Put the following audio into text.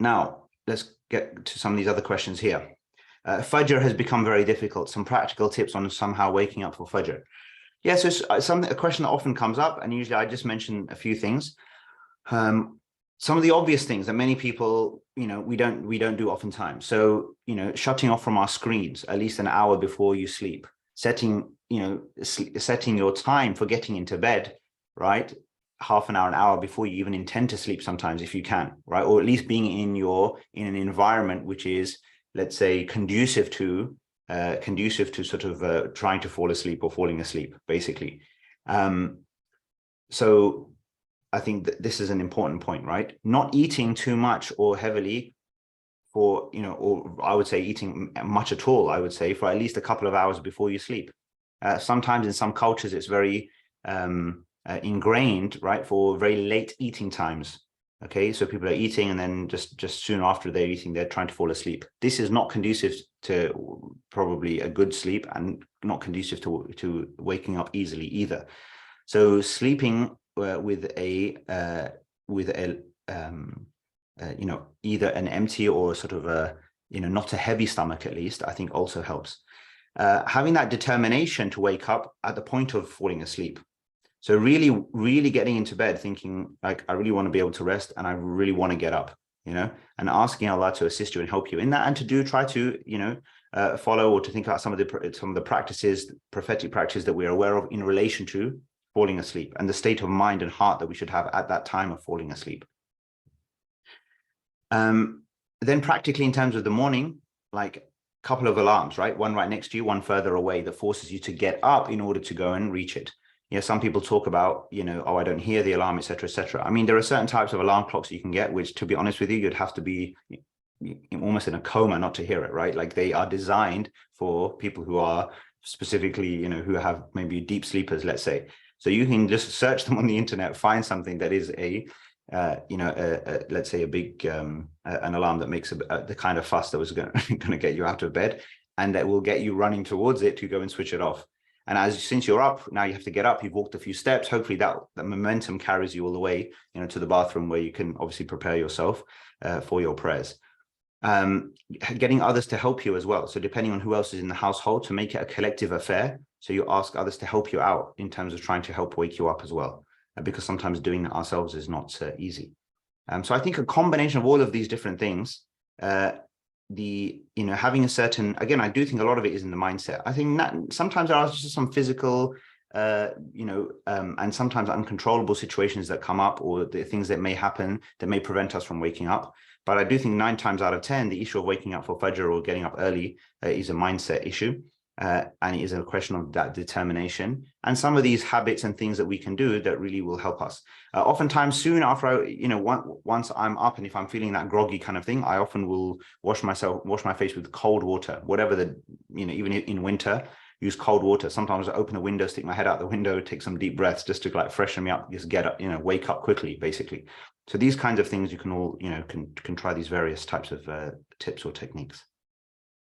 Now, let's get to some of these other questions here. Fajr has become very difficult. Some practical tips on somehow waking up for Fajr. Yeah, so a question that often comes up, and usually I just mention a few things. Some of the obvious things that many people, we don't do oftentimes. So, shutting off from our screens at least an hour before you sleep, setting your time for getting into bed, right? Half an hour before you even intend to sleep sometimes, if you can, right? Or at least being in an environment which is, let's say, conducive to sort of trying to fall asleep or falling asleep, basically. So I think that this is an important point, right? Not eating too much or heavily or I would say eating much at all, I would say, for at least a couple of hours before you sleep. Sometimes in some cultures, it's very ingrained, right, for very late eating times. Okay, so people are eating and then just soon after they're eating, they're trying to fall asleep. This is not conducive to probably a good sleep and not conducive to waking up easily either. So sleeping with either an empty or sort of a not a heavy stomach, at least, I think also helps. Having that determination to wake up at the point of falling asleep. So really, really getting into bed thinking like, I really want to be able to rest and I really want to get up, and asking Allah to assist you and help you in that, and to try to, follow or to think about some of the practices, prophetic practices that we are aware of in relation to falling asleep and the state of mind and heart that we should have at that time of falling asleep. Then practically in terms of the morning, like a couple of alarms, right? One right next to you, one further away, that forces you to get up in order to go and reach it. Some people talk about, oh, I don't hear the alarm, etc., etc. I mean, there are certain types of alarm clocks you can get, which, to be honest with you, you'd have to be almost in a coma not to hear it, right? Like they are designed for people who are specifically, who have maybe deep sleepers, let's say. So you can just search them on the internet, find something that is let's say a big, an alarm that makes the kind of fuss that was going to get you out of bed, and that will get you running towards it to go and switch it off. And since you're up, now you have to get up, you've walked a few steps, hopefully that momentum carries you all the way, to the bathroom where you can obviously prepare yourself for your prayers. Getting others to help you as well. So depending on who else is in the household, to make it a collective affair. So you ask others to help you out in terms of trying to help wake you up as well, because sometimes doing that ourselves is not easy. So I think a combination of all of these different things, having a certain, again, I do think a lot of it is in the mindset. I think that sometimes there are just some physical, and sometimes uncontrollable situations that come up, or the things that may happen that may prevent us from waking up. But I do think 9 times out of 10, the issue of waking up for Fajr or getting up early is a mindset issue. And it is a question of that determination and some of these habits and things that we can do that really will help us. Oftentimes soon after, once I'm up and if I'm feeling that groggy kind of thing, I often will wash my face with cold water, whatever even in winter, use cold water. Sometimes I open a window, stick my head out the window, take some deep breaths just to like freshen me up, just get up, wake up quickly, basically. So these kinds of things you can all, can try these various types of tips or techniques.